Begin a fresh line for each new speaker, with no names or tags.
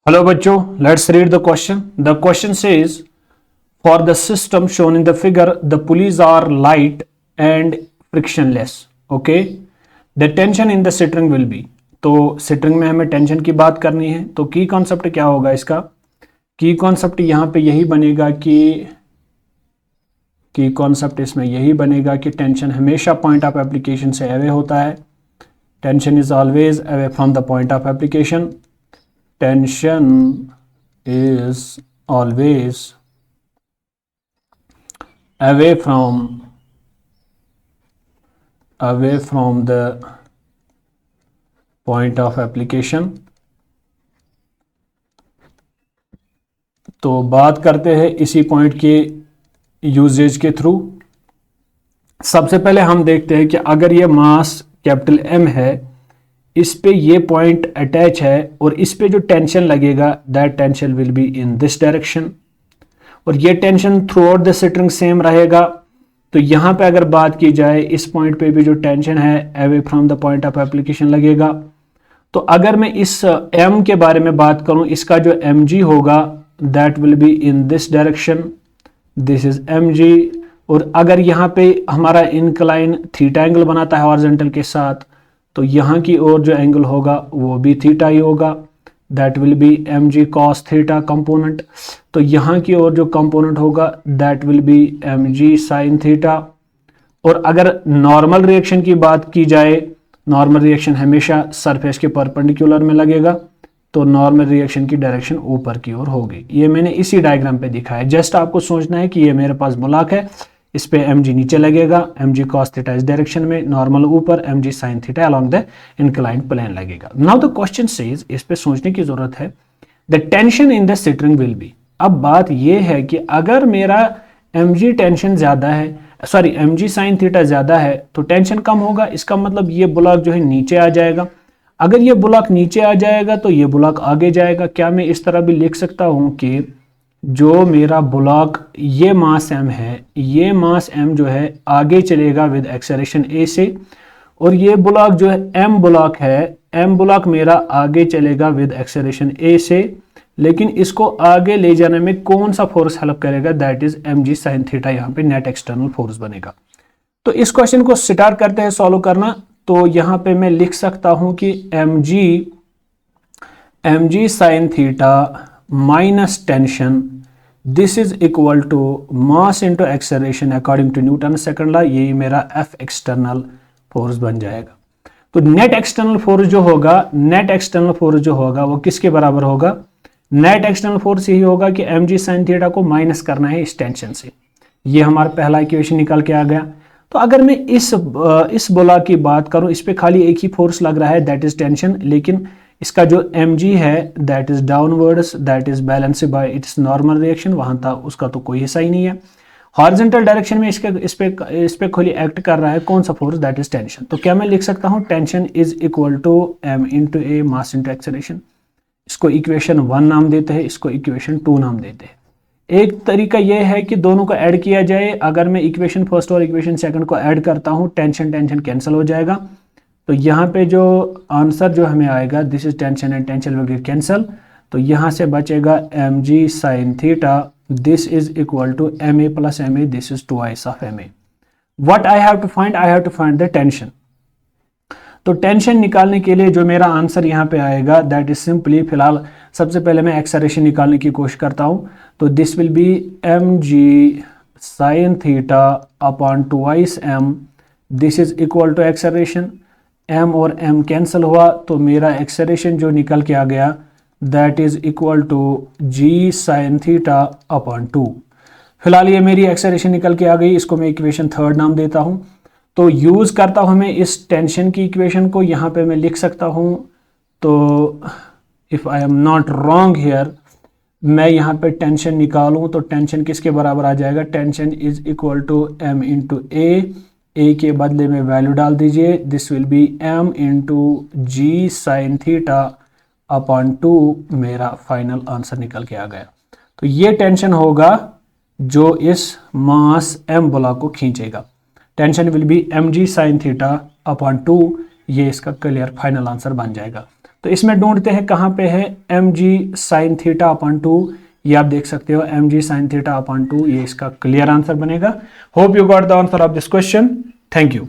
Hello बच्चों, let's read the question. The question says, for the system shown in the figure, the pulleys are light and frictionless. Okay, the tension in the string will be. तो string में हमें tension की बात करनी है, तो की कॉन्सेप्ट क्या होगा इसका? की कॉन्सेप्ट यहाँ पे यही बनेगा कि कॉन्सेप्ट इसमें यही बनेगा कि टेंशन हमेशा पॉइंट ऑफ एप्लीकेशन से अवे होता है. Tension is always away from the point of application. Tension is always away from the point of application. तो बात करते हैं इसी पॉइंट के यूजेज के थ्रू. सबसे पहले हम देखते हैं कि अगर ये मास कैपिटल M है, इस पे ये पॉइंट अटैच है और इस पे जो टेंशन लगेगा that tension will be in this direction, और ये tension through out the string same रहेगा. तो यहाँ पे अगर बात की जाए इस पॉइंट पे भी जो टेंशन है away from the point of application लगेगा. तो अगर मैं इस M के बारे में बात करूं, इसका जो mg होगा that will be in this direction, this is mg. और अगर यहाँ पे हमारा इंक्लाइन थीटा एंगल बनाता है हॉरिजॉन्टल के साथ, तो यहाँ की ओर जो एंगल होगा वो भी थीटा ही होगा, that will be mg cos theta component. तो यहाँ की ओर जो कंपोनेंट होगा that will be mg sin theta. और अगर नॉर्मल रिएक्शन की बात की जाए, नॉर्मल रिएक्शन हमेशा सरफेस के परपेंडिकुलर में लगेगा, तो नॉर्मल रिएक्शन की डायरेक्शन ऊपर की ओर होगी. ये मैंने इसी डायग्राम पे दिखाया है. जस्ट आपको सोचना है कि ये मेरे पास ब्लॉक है, इस पे mg नीचे लगेगा, mg cos थीटा इस डायरेक्शन में, नॉर्मल ऊपर, mg sin theta along the inclined plane लगेगा. नाउ द क्वेश्चन सेज, इस पे सोचने की जरूरत है, the tension in the string will be. अब बात ये है कि अगर मेरा mg टेंशन ज्यादा है, सॉरी mg sin थीटा ज्यादा है, तो टेंशन कम होगा. इसका मतलब ये ब्लॉक जो है नीचे आ जाएगा. अगर ये ब्लॉक नीचे आ जाएगा तो ये ब्लॉक आगे जाएगा. क्या मैं इस तरह भी लिख सकता हूं कि जो मेरा ब्लॉक ये मास m है, ये मास m जो है आगे चलेगा विद एक्सेलरेशन a से, और ये ब्लॉक जो है m ब्लॉक है, m ब्लॉक मेरा आगे चलेगा विद एक्सेलरेशन a से, लेकिन इसको आगे ले जाने में कौन सा फोर्स हेल्प करेगा, that is mg sin theta. यहाँ पे नेट एक्सटर्नल फोर्स बनेगा. तो इस क्वेश्चन को स्टार्ट करते हैं सॉल्व करना. तो यहाँ पे मैं लिख सकता हूं कि mg sin theta minus tension, this is equal to mass into acceleration according to Newton second law. यही मेरा F एक्सटर्नल फोर्स बन जाएगा. तो नेट एक्सटर्नल फोर्स जो होगा, नेट एक्सटर्नल फोर्स जो होगा वो किसके बराबर होगा? नेट एक्सटर्नल फोर्स यही होगा कि mg sin थीटा को माइनस करना है इस टेंशन से. ये हमारा पहला इक्वेशन निकल के आ गया. तो अगर मैं इस ब्लॉक की बात करूं, इस पे खाली एक ही फोर्स लग रहा है, दैट इज टेंशन, लेकिन इसका जो mg है that is downwards, that is balance bye it's normal reaction, वहां था उसका तो कोई हिस्सा ही नहीं है. हॉरिजॉन्टल डायरेक्शन में इस पे खाली एक्ट कर रहा है कौन सा फोर्स, दैट इज टेंशन. तो क्या मैं लिख सकता हूं tension is equal to m into a mass into acceleration. इसको इक्वेशन 1 नाम देते हैं, इसको इक्वेशन 2 नाम देते हैं. एक तरीका यह है कि दोनों को ऐड किया जाए. अगर मैं इक्वेशन फर्स्ट और इक्वेशन सेकंड को ऐड करता हूं, टेंशन कैंसिल हो जाएगा. तो यहाँ पे जो आंसर जो हमें आएगा, this is tension and tension will get cancel. तो यहाँ से बचेगा mg sin theta, this is equal to ma plus ma, this is twice of ma. What I have to find? I have to find the tension. तो tension निकालने के लिए जो मेरा आंसर यहाँ पे आएगा दैट इज सिंपली, फिलहाल सबसे पहले मैं एक्सेलरेशन निकालने की कोशिश करता हूँ. तो this will be mg sin theta upon twice m, this is equal to acceleration. m और m कैंसिल हुआ, तो मेरा एक्सेलरेशन जो निकल के आ गया that is equal to g sin theta upon 2. फिलहाल ये मेरी एक्सेलरेशन निकल के आ गई, इसको मैं इक्वेशन 3 नाम देता हूं. तो यूज करता हूं मैं इस टेंशन की इक्वेशन को, यहाँ पे मैं लिख सकता हूं. तो if I am not wrong here, मैं यहाँ पे टेंशन निकालूं तो टेंशन किसके बराबर आ जाएगा? Tension is equal to m into a के बदले में वैल्यू डाल दीजिए, this will be m into g sine theta upon 2. मेरा फाइनल आंसर निकल के आ गया. तो ये टेंशन होगा जो इस मास m ब्लॉक को खींचेगा. Tension will be mg sin theta upon 2. ये इसका क्लियर फाइनल आंसर बन जाएगा. तो इसमें ढूंढते हैं कहाँ पे है mg sin थीटा अपॉन 2, ये आप देख सकते हो mg sin थीटा अपॉन 2, ये इसका क्लियर आंसर बनेगा। Hope you got the answer of this question. Thank you.